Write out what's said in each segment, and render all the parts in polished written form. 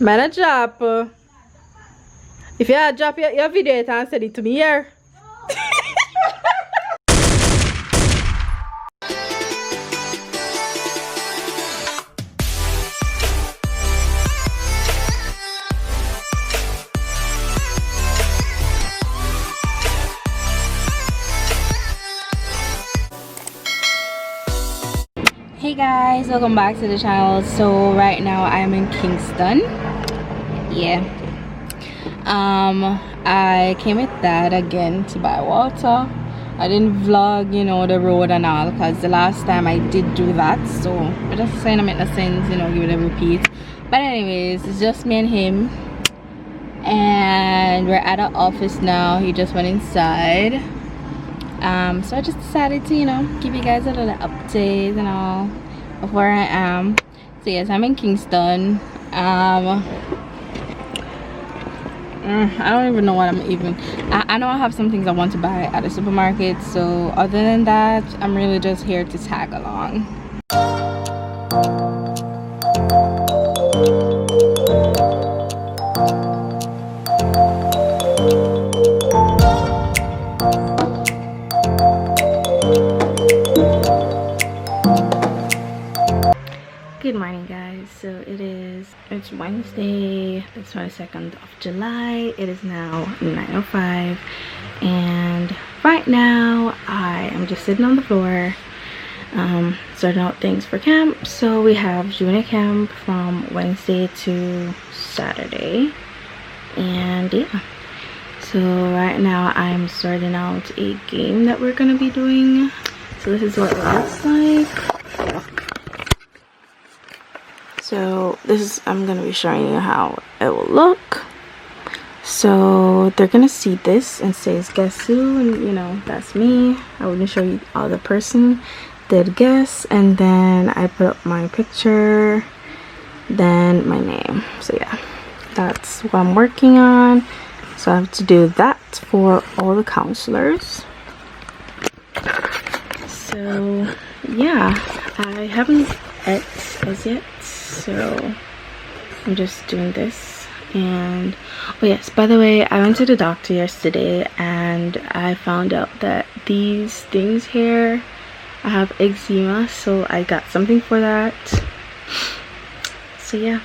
Man, a drop. If you drop your video it and send it to me here. Hey guys, welcome back to the channel. So right now I'm in Kingston. Yeah. I came with Dad again to buy water. I didn't vlog, you know, the road and all, because the last time I did do that. So I just saying I make no sense, you know, give it a repeat. But anyways, it's just me and him. And we're at our office now. He just went inside. So I just decided to, you know, give you guys a little update and all of where I am. So yes, I'm in Kingston. I don't even know what I'm even I know I have some things I want to buy at the supermarket, so other than that I'm really just here to tag along. Good morning guys. So it's Wednesday the 22nd of July. It is now 9:05 and right now I am just sitting on the floor sorting out things for camp. So we have junior camp from Wednesday to Saturday, and yeah, so right now I'm sorting out a game that we're gonna be doing. So this is what it looks like. So this is, I'm gonna be showing you how it will look. So they're gonna see this and says guess who, and you know, that's me. I wouldn't show you all the person did guess, and then I put up my picture, then my name. So yeah, that's what I'm working on. So I have to do that for all the counselors. So yeah, I haven't ate as yet, so I'm just doing this. And oh yes, by the way, I went to the doctor yesterday and I found out that these things here, I have eczema, so I got something for that. So yeah,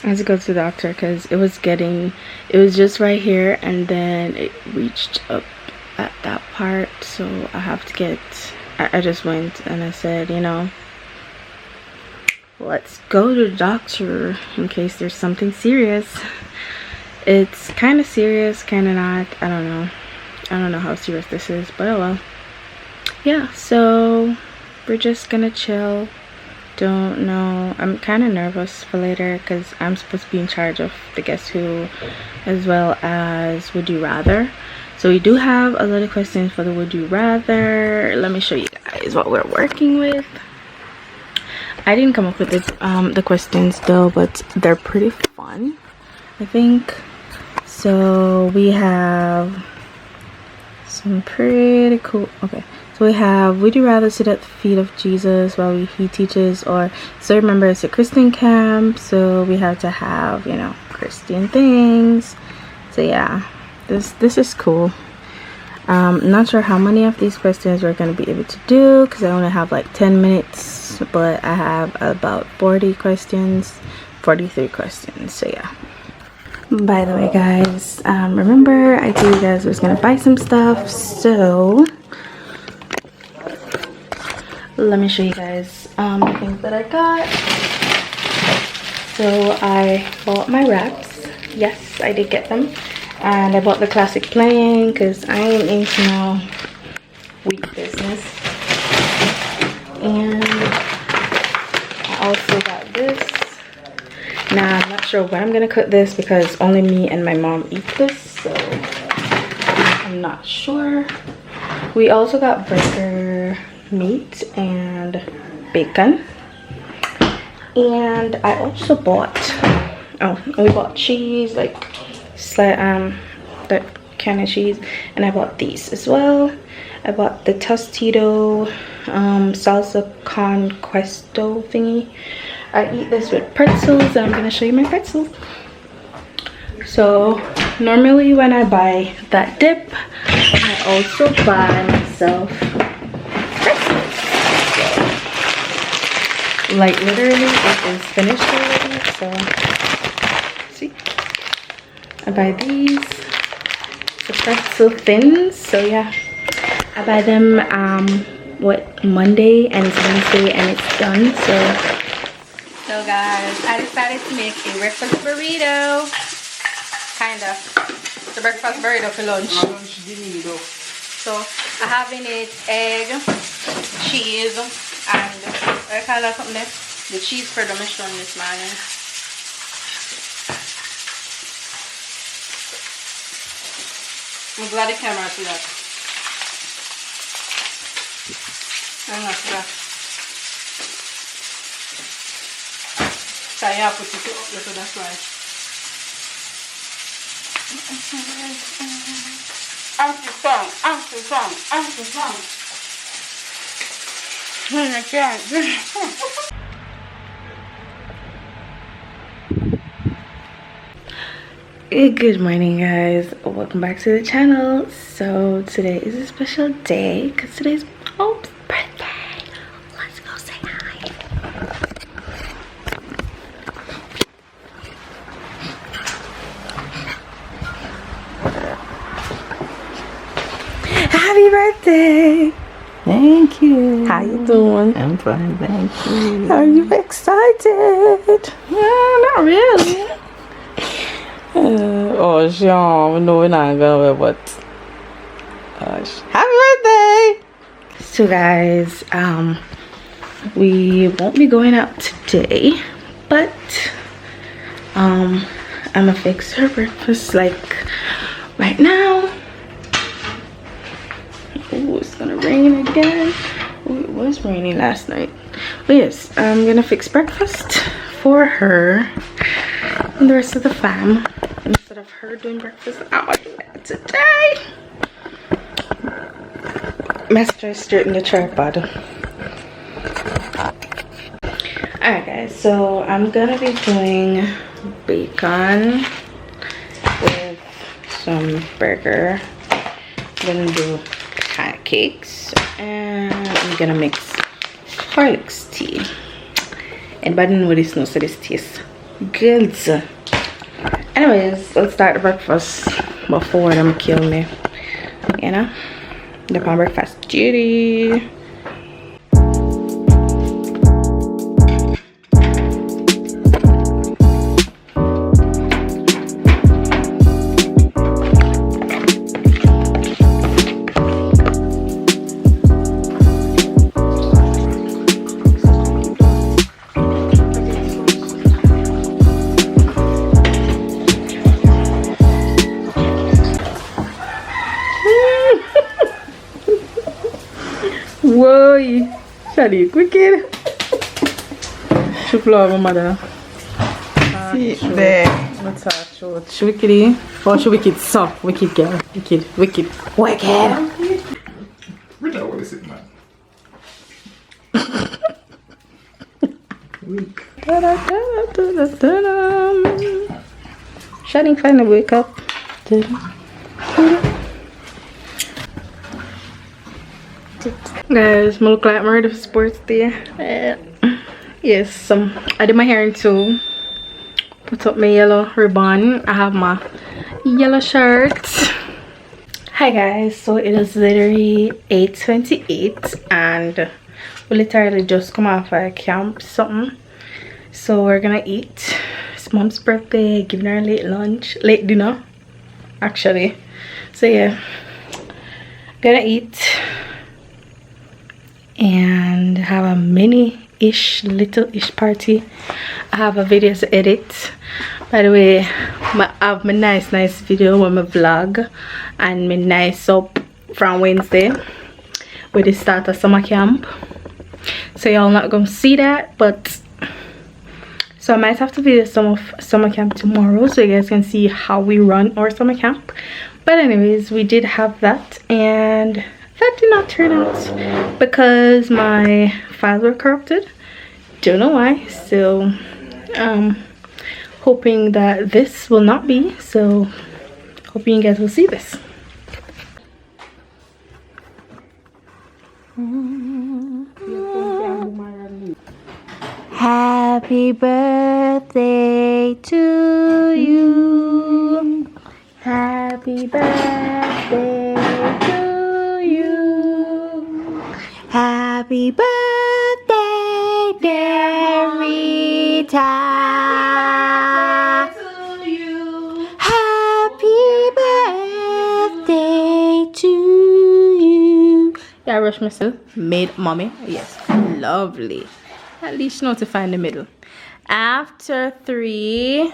I had to go to the doctor because it was just right here and then it reached up at that part, so I have to get, I just went and I said, you know, let's go to the doctor in case there's something serious. It's kind of serious, kind of not. I don't know how serious this is, but oh well. Yeah, so we're just gonna chill. Don't know, I'm kind of nervous for later because I'm supposed to be in charge of the guess who as well as would you rather. So we do have a lot of questions for the would you rather. Let me show you guys what we're working with. I didn't come up with this, the questions though, but they're pretty fun, I think. So we have some pretty cool, okay. So we have, would you rather sit at the feet of Jesus while he teaches, or, so remember it's a Christian camp, so we have to have, you know, Christian things. So yeah, this is cool. I'm not sure how many of these questions we're going to be able to do because I only have like 10 minutes, but I have about 43 questions. So yeah. By the way guys, remember I told you guys I was going to buy some stuff, so let me show you guys the things that I got. So I bought my wraps. Yes, I did get them. And I bought the classic plain because I am into now wheat business. And I also got this. Now I'm not sure when I'm gonna cook this because only me and my mom eat this, so I'm not sure. We also got burger meat and bacon. And I also bought, we bought cheese, like that kind of cheese, and I bought these as well. I bought the Tostito salsa con queso thingy. I eat this with pretzels. I'm gonna show you my pretzels. So normally when I buy that dip, I also buy myself pretzels. So, like literally it is finished already. So see, I buy these, the pretzel thins. So yeah, I buy them what, Monday, and it's Wednesday and it's done. So guys, I decided to make a breakfast burrito. Kinda. The breakfast burrito for lunch. So I have in it egg, cheese, and I call that something there? The cheese for the mission this morning. I'm glad the camera see that. I'm not sure. So yeah, put it up there, so that's why. Auntie song. I can't. Good morning, guys. Welcome back to the channel. So today is a special day because today's Pope's birthday. Let's go say hi. Happy birthday! Thank you. How you doing? I'm fine, thank you. Are you excited? Not really. Oh, Sean, no, we're not going, but happy birthday! So guys, we won't be going out today, but I'm gonna fix her breakfast like right now. Oh, it's gonna rain again. Oh, it was raining last night. But yes, I'm gonna fix breakfast for her and the rest of the fam. Instead of her doing breakfast, I'm gonna do it today. Master straighten the tripod. Alright guys, so I'm gonna be doing bacon with some burger. I'm gonna do pancakes, and I'm gonna mix Horlicks tea. Anybody know what this knows, so this tastes good. Anyways, let's start the breakfast before them kill me. You know, the breakfast duty. Whoa, Shadi, wicked. She floor my mother. See there. What's that? She wickedy. Oh, she wicked. So wicked girl. Wicked. Wicked. We know what is it, man. Shadi finally wake up. Guys, I look like Murder Sports there. Yes, I did my hair in two. Put up my yellow ribbon. I have my yellow shirt. Hi guys, so it is literally 8:28 and we literally just come off a camp something. So we're gonna eat. It's mom's birthday, giving her a late dinner actually. So yeah, gonna eat and have a little-ish party. I have a video to edit. By the way, I have my nice video with my vlog and my nice up from Wednesday with the start of summer camp. So y'all not gonna see that, but so I might have to video some of summer camp tomorrow so you guys can see how we run our summer camp. But anyways, we did have that, and that did not turn out because my files were corrupted. don't know why. So hoping that this will not be, so hoping you guys will see this. Happy birthday to you. Happy birthday to you. Happy birthday, dear Rita. Happy birthday to you. Yeah, I rushed myself. Made mommy. Yes, lovely. At least you know to find the middle. After 3,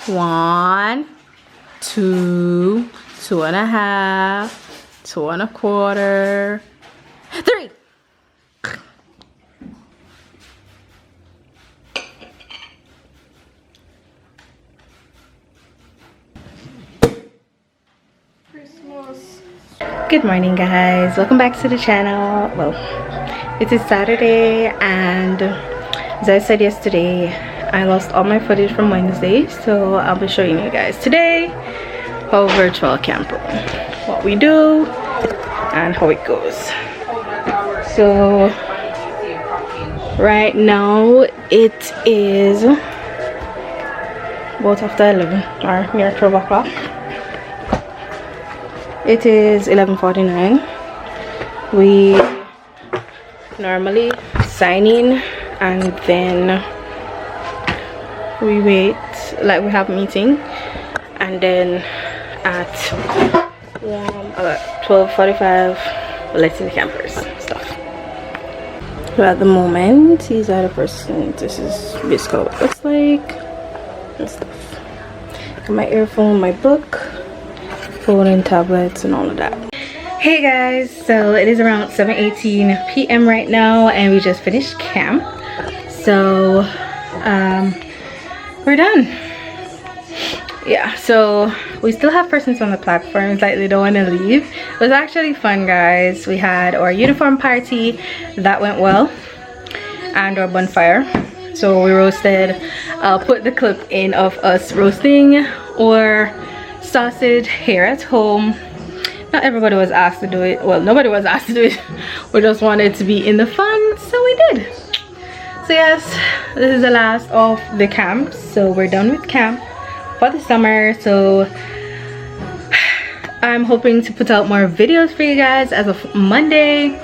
1, 2, 2.5, 2.25, 3. Good morning, guys. Welcome back to the channel. Well, it is Saturday, and as I said yesterday, I lost all my footage from Wednesday, so I'll be showing you guys today our virtual camp room, what we do and how it goes. So right now it is about after 11 or near 12 o'clock. It is 11:49. We normally sign in and then we wait, like we have a meeting, and then at 12:45 we're letting the campers stuff. So at the moment these are the person, this is basically what it looks like and stuff. Got my earphone, my book, phone and tablets and all of that. Hey guys, so it is around 7:18 p.m. right now, and we just finished camp. So we're done. Yeah, so we still have persons on the platforms, like they don't want to leave. It was actually fun, guys. We had our uniform party, that went well, and our bonfire. So we roasted, I'll put the clip in of us roasting our sausage here at home. Not everybody was asked to do it. Well, nobody was asked to do it. We just wanted to be in the fun, so we did. So yes, this is the last of the camp. So we're done with camp for the summer. So I'm hoping to put out more videos for you guys as of Monday.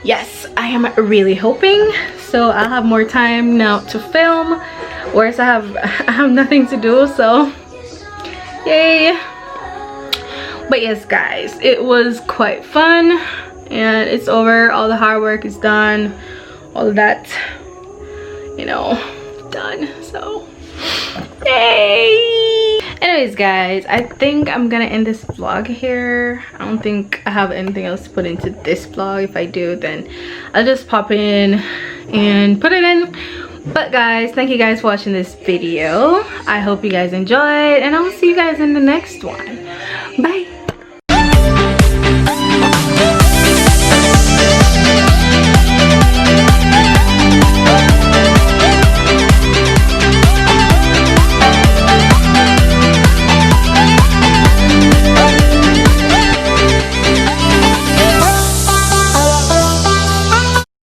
Yes, I am really hoping. So I'll have more time now to film, whereas I have nothing to do, so yay. But yes, guys, it was quite fun, and it's over. All the hard work is done, all of that, you know, done. So yay. Anyways, guys, I think I'm gonna end this vlog here. I don't think I have anything else to put into this vlog. If I do, then I'll just pop in and put it in. But guys, thank you guys for watching this video. I hope you guys enjoyed, and I will see you guys in the next one. Bye.